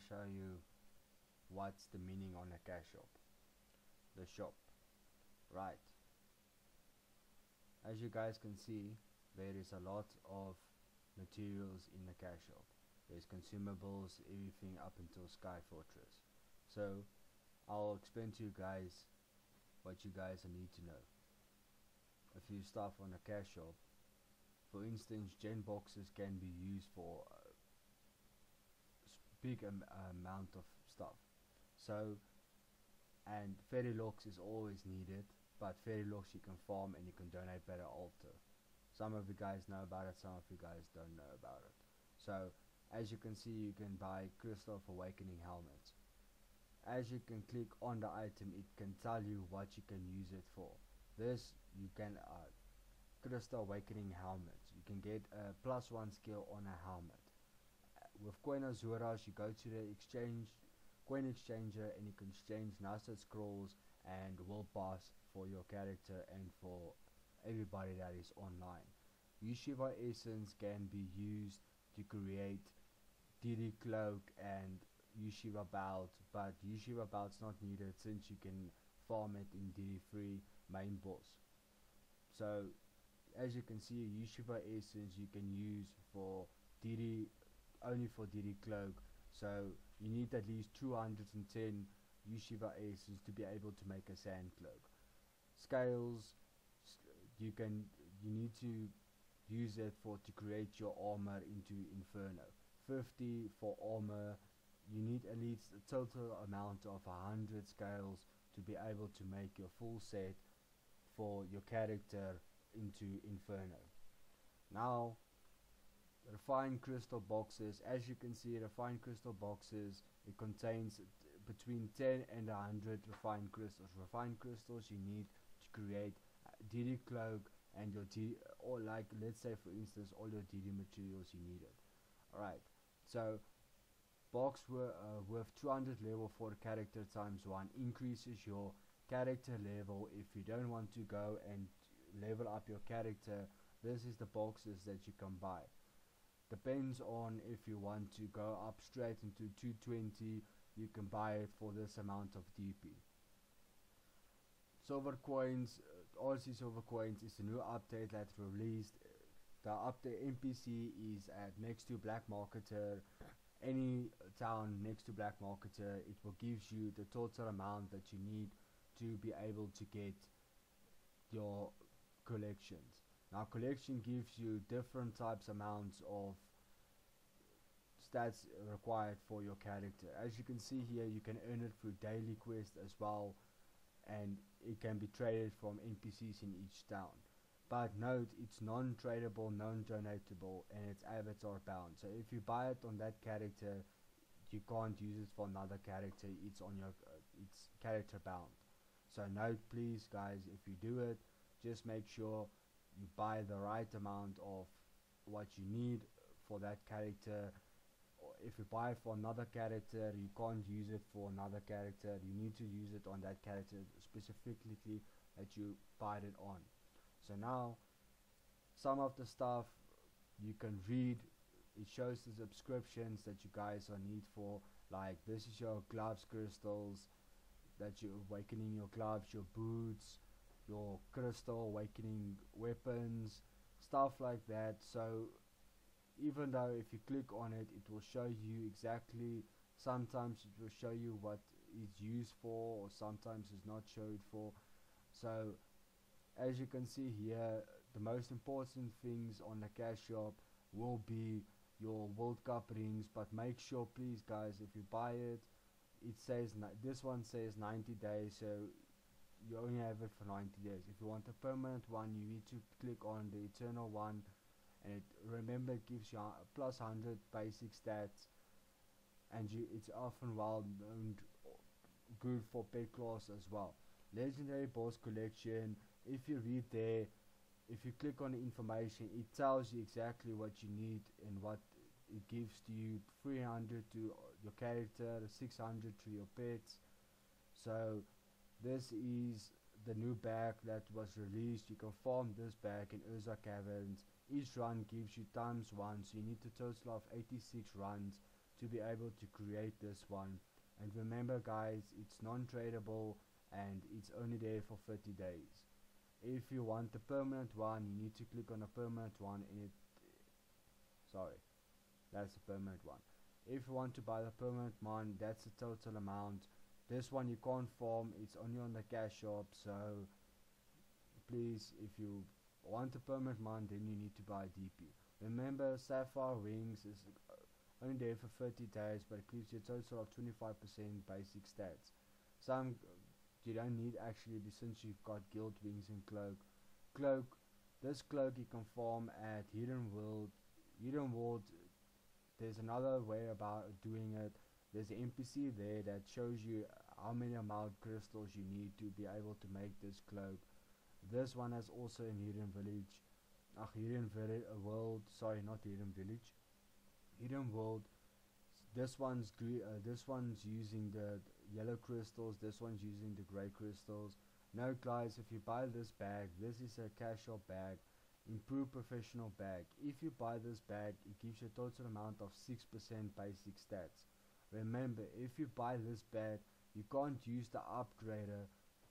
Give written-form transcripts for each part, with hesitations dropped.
show you what's the meaning on a cash shop. The shop, right? As you guys can see, there is a lot of materials in the cash shop. There's consumables, everything up until Sky Fortress. So I'll explain to you guys what you guys need to know. A few stuff on a cash shop. For instance, gen boxes can be used for a big amount of stuff. So, and fairy locks is always needed, but fairy locks you can farm and you can donate by the altar. Some of you guys know about it, some of you guys don't know about it. So, as you can see, you can buy Crystal of Awakening helmets. As you can click on the item, it can tell you what you can use it for. This, you can Crystal Awakening helmets. You can get a +1 skill on a helmet. With Coin Azuras, you go to the coin exchanger, and you can exchange Nasted Scrolls and World Pass for your character and for everybody that is online. Yeshiva Essence can be used to create DD Cloak and Yeshiva Belt, but Yeshiva Belt's not needed since you can farm it in DD3 main boss. So as you can see, Yeshiva Essence you can use for DD, only for DD Cloak, so you need at least 210 Yeshiva Essence to be able to make a Sand Cloak. Scales, you need to use it to create your armor into Inferno. 50 for armor. You need at least a total amount of 100 scales to be able to make your full set for your character into Inferno. Now, refined crystal boxes. As you can see, refined crystal boxes, it contains between 10 and 100 refined crystals. Refined crystals you need to create DD Cloak and your or like, let's say for instance, all your DD materials you needed. Alright, so box with 200 level for character ×1 increases your character level. If you don't want to go and level up your character, this is the boxes that you can buy. Depends on if you want to go up straight into 220, you can buy it for this amount of DP. Silver coins, RC Silver coins is a new update that released. The update NPC is at next to Black Marketer. Any town next to Black Marketer, it will give you the total amount that you need to be able to get your collections. Now collection gives you different types amounts of stats required for your character. As you can see here, you can earn it through daily quests as well, and it can be traded from NPCs in each town. But note, it's non-tradable, non-donatable, and it's avatar bound. So if you buy it on that character, you can't use it for another character. It's on your it's character bound. So note, please guys, if you do it, just make sure you buy the right amount of what you need for that character. If you buy for another character, you can't use it for another character. You need to use it on that character specifically that you buy it on. So now, some of the stuff you can read. It shows the subscriptions that you guys are need for. Like this is your gloves crystals, that you're awakening your gloves, your boots, your crystal awakening weapons, stuff like that. So even though if you click on it, it will show you exactly, sometimes it will show you what it's used for, or sometimes it's not showed for. So as you can see here, the most important things on the cash shop will be your World Cup rings, but make sure please guys, if you buy it, it says this one says 90 days, so you only have it for 90 days. If you want a permanent one, you need to click on the eternal one, and remember it gives you plus 100 basic stats, and it's often well known good for pet class as well. Legendary boss collection, if you read there, if you click on the information, it tells you exactly what you need and what it gives to you. 300 to your character, 600 to your pets. So this is the new bag that was released. You can farm this bag in Urza Caverns. Each run gives you ×1, so you need a total of 86 runs to be able to create this one. And remember guys, it's non-tradable and it's only there for 30 days. If you want the permanent one, you need to click on a permanent one in it. Sorry, that's the permanent one. If you want to buy the permanent one, that's the total amount. This one you can't farm, it's only on the cash shop, so please, if you want a permanent one, then you need to buy DP. Remember, Sapphire Wings is only there for 30 days, but it gives you a total of 25% basic stats. Some you don't need actually, since you've got Guild Wings and Cloak. This cloak you can farm at Hidden World. Hidden World, there's another way about doing it. There's an NPC there that shows you how many amount crystals you need to be able to make this cloak. This one has also in Hidden Village. Hidden World, sorry, not Hidden Village. Hidden World. This one's using the yellow crystals. This one's using the grey crystals. Now guys, if you buy this bag, this is a casual bag, improved professional bag. If you buy this bag, it gives you a total amount of 6% basic stats. Remember, if you buy this bag, you can't use the upgrader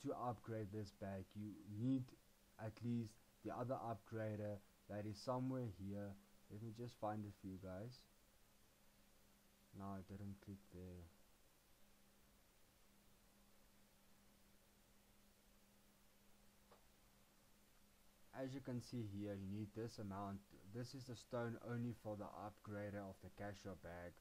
to upgrade this bag. You need at least the other upgrader that is somewhere here. Let me just find it for you guys. No, I didn't click there. As you can see here, you need this amount. This is the stone only for the upgrader of the casual bag.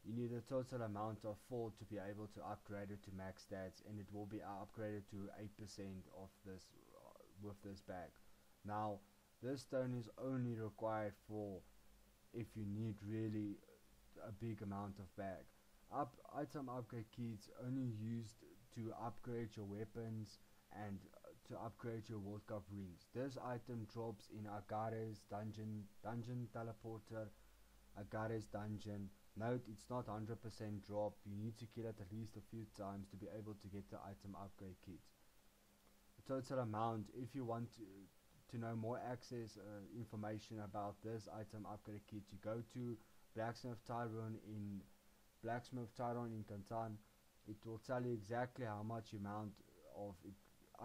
You need a total amount of 4 to be able to upgrade it to max stats, and it will be upgraded to 8% of this with this bag. Now, this stone is only required for if you need really a big amount of bag. Item upgrade kits only used to upgrade your weapons and to upgrade your World Cup rings. This item drops in Agares dungeon teleporter, Agares dungeon. Note, it's not 100% drop. You need to kill it at least a few times to be able to get the item upgrade kit. The total amount, if you want to know more access information about this item upgrade kit, you go to Blacksmith Tyrone in Catan. It will tell you exactly how much amount of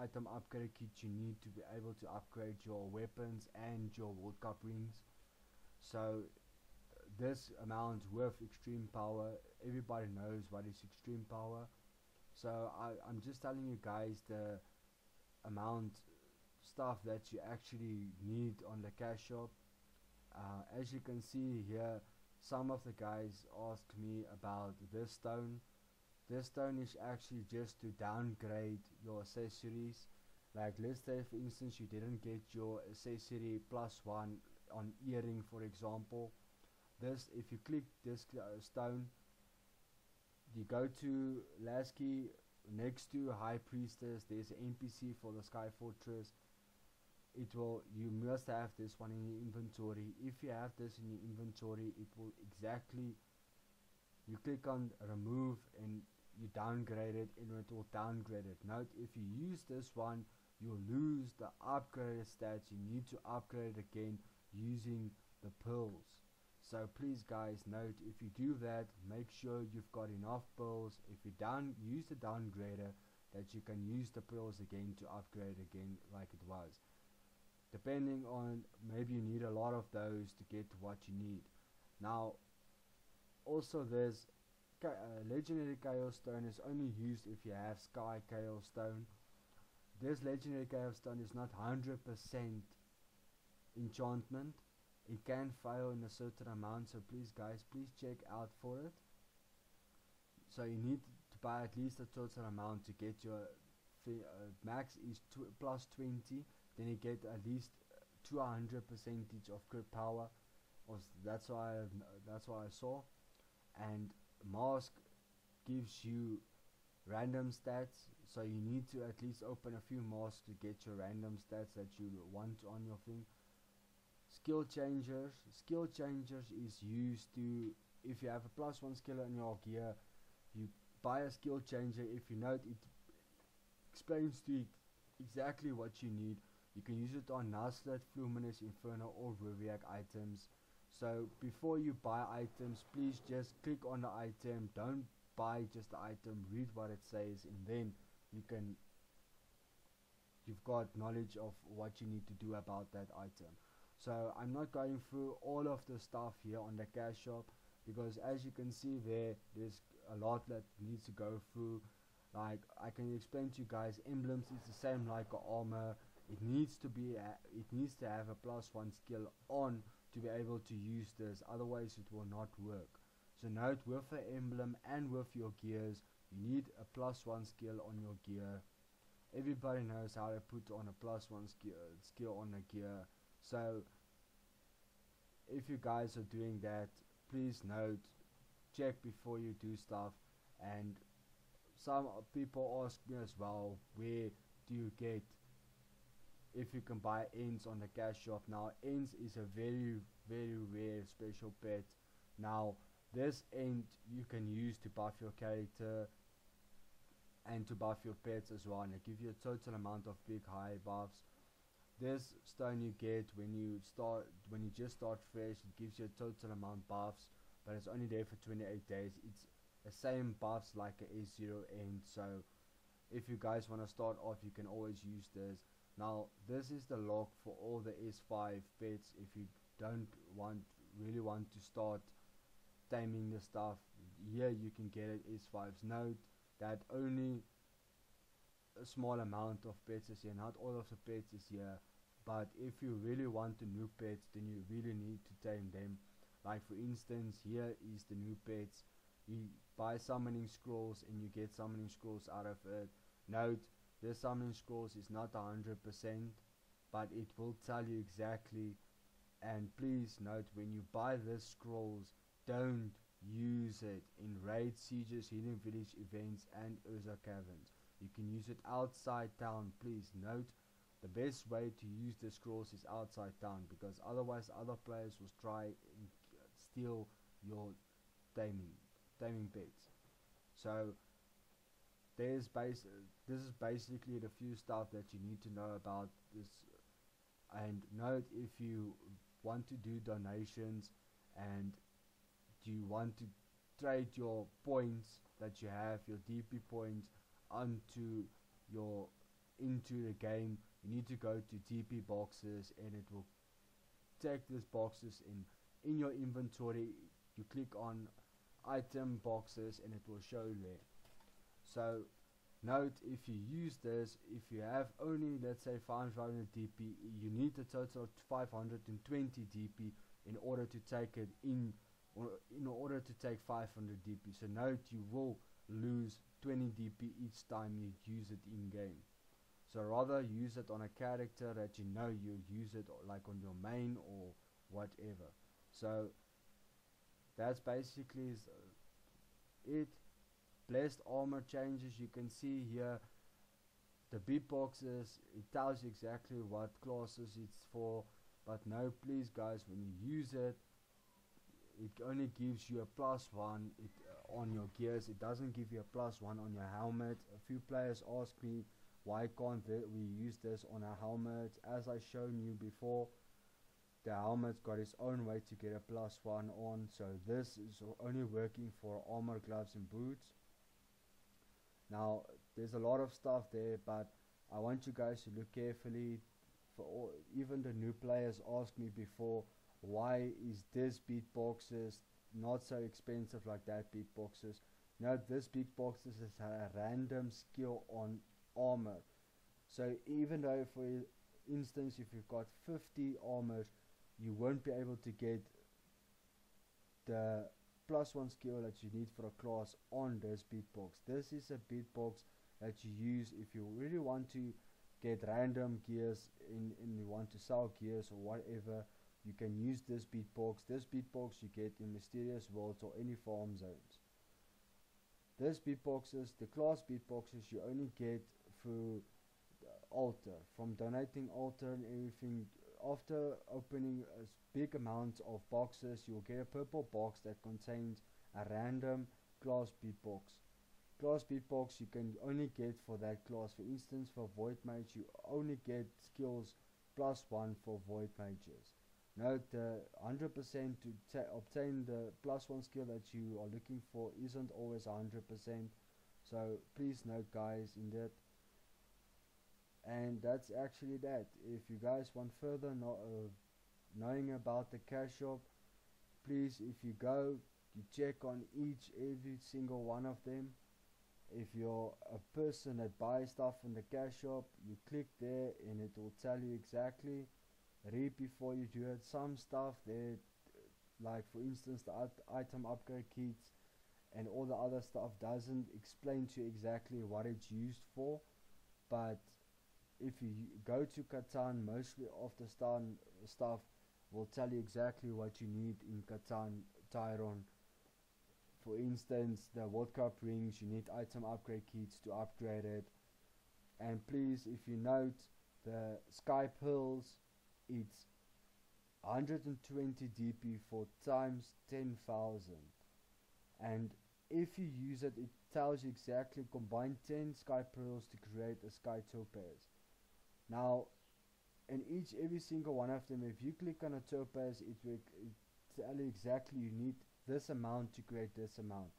item upgrade kit you need to be able to upgrade your weapons and your World Cup rings. So this amount with extreme power, everybody knows what is extreme power. So I'm just telling you guys the amount stuff that you actually need on the cash shop. As you can see here, some of the guys asked me about this stone. This stone is actually just to downgrade your accessories. Like, let's say for instance you didn't get your accessory +1 on earring, for example. This, if you click this stone, you go to Lasky. Next to High Priestess, there's an NPC for the Sky Fortress. You must have this one in your inventory. If you have this in your inventory, it will exactly, you click on remove and you downgrade it, and it will downgrade it. Note, if you use this one, you'll lose the upgraded stats. You need to upgrade again using the pearls. So please guys, note, if you do that, make sure you've got enough pearls. If you use the downgrader, that you can use the pearls again to upgrade again like it was. Depending on, maybe you need a lot of those to get what you need. Now, also there's Legendary Chaos Stone is only used if you have Sky Chaos Stone. This Legendary Chaos Stone is not 100% enchantment. It can fail in a certain amount, so please guys, please check out for it. So you need to buy at least a total amount to get your max is +20, then you get at least 200% of crit power. That's why I saw. And mask gives you random stats, so you need to at least open a few masks to get your random stats that you want on your thing. Skill changers is used to, if you have a +1 skill in your gear, you buy a skill changer. If you note, it explains to you exactly what you need. You can use it on Nuzlocke, Fluminous, Inferno or Ruviac items. So before you buy items, please just click on the item. Don't buy just the item, read what it says, and then you can you've got knowledge of what you need to do about that item. So I'm not going through all of the stuff here on the cash shop, because as you can see there's a lot that needs to go through. Like I can explain to you guys, emblems is the same like a armor. It needs to have a +1 skill on to be able to use this, otherwise it will not work. So note, with the emblem and with your gears, you need a +1 skill on your gear. Everybody knows how to put on a +1 skill on a gear. So if you guys are doing that, please note, check before you do stuff. And some people ask me as well, where do you get, if you can buy ends on the cash shop. Now ends is a very rare special pet. Now this end you can use to buff your character and to buff your pets as well, and it gives you a total amount of big high buffs. This stone you get when you just start fresh, it gives you a total amount buffs, but it's only there for 28 days. It's the same buffs like a S0 end, so if you guys want to start off, you can always use this. Now this is the lock for all the S5 pets. If you don't really want to start taming the stuff, here you can get it S5s. Note that only a small amount of pets is here, not all of the pets is here, but if you really want the new pets, then you really need to tame them. Like for instance, here is the new pets. You buy summoning scrolls and you get summoning scrolls out of it. Note, this summoning scrolls is not 100%, but it will tell you exactly. And please note, when you buy this scrolls, don't use it in raid, sieges, hidden village events, and Urza caverns. You can use it outside town. Please note, the best way to use the scrolls is outside town, because otherwise other players will try and steal your taming pets. So this is basically the few stuff that you need to know about this. And note, if you want to do donations and you want to trade your points that you have, your DP points, into the game, you need to go to DP boxes, and it will take these boxes in your inventory. You click on item boxes and it will show there. So note, if you use this, if you have only, let's say, 500 DP, you need a total of 520 DP in order to take it in, or in order to take 500 DP. So note, you will lose 20 DP each time you use it in game. So rather use it on a character that you know you use it, like on your main or whatever. So that's basically it. Blessed armor changes, you can see here the beatboxes, it tells you exactly what classes it's for. But no, please guys, when you use it, it only gives you a +1 on your gears. It doesn't give you a +1 on your helmet. A few players ask me, why can't we use this on our helmet? As I shown you before, the helmet's got its own way to get a +1 on, so this is only working for armor, gloves and boots. Now there's a lot of stuff there, but I want you guys to look carefully. Even the new players asked me before, why is this beatboxes not so expensive like that beatboxes? Now this beatboxes is a random skill on armor. So even though, for instance, if you've got 50 armors, you won't be able to get the +1 skill that you need for a class on this beatbox. This is a beatbox that you use if you really want to get random gears and you want to sell gears or whatever. You can use this beatbox. This beatbox you get in Mysterious Worlds or any farm zones. This beatboxes, the class beatboxes, you only get through altar, from donating altar and everything. After opening a big amount of boxes, you'll get a purple box that contains a random class beatbox. Class beatbox you can only get for that class. For instance, for void mage, you only get skills +1 for void mages. Note the 100% to obtain the +1 skill that you are looking for isn't always 100%. So please note, guys, in that. And that's actually that. If you guys want further knowing about the cash shop, please, if you go, you check on every single one of them. If you're a person that buys stuff in the cash shop, you click there and it will tell you exactly. Read before you do it. Some stuff there, like for instance the item upgrade kits and all the other stuff, doesn't explain to you exactly what it's used for. But if you go to Catan, mostly of the stuff will tell you exactly what you need in Catan Tyron. For instance, the World Cup rings, you need item upgrade kits to upgrade it. And please, if you note, the Sky Pearls, it's 120 DP for times 10,000. And if you use it, it tells you exactly combine 10 Sky Pearls to create a Sky Topaz. Now, in every single one of them, if you click on a Topaz, it will tell you exactly you need this amount to create this amount.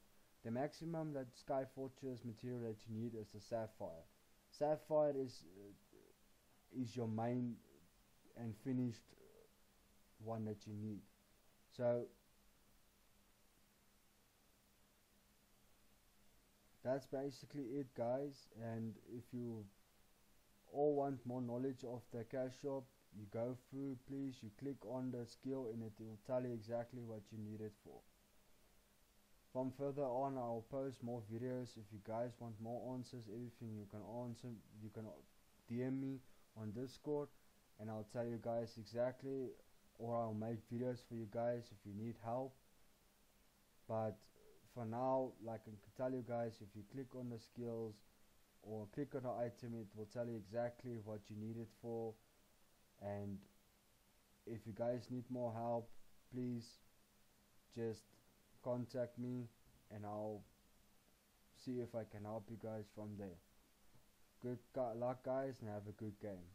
The maximum that Sky Fortress material that you need is the Sapphire. Sapphire is your main and finished one that you need. So that's basically it, guys. And if you all want more knowledge of the cash shop, you go through, please, you click on the skill and it will tell you exactly what you need it for. From further on, I'll post more videos. If you guys want more answers, everything you can answer, you can DM me on Discord and I'll tell you guys exactly, or I'll make videos for you guys if you need help. But for now, like I can tell you guys, if you click on the skills or click on the item, it will tell you exactly what you need it for. And if you guys need more help, please just contact me and I'll see if I can help you guys from there. Good luck, guys, and have a good game.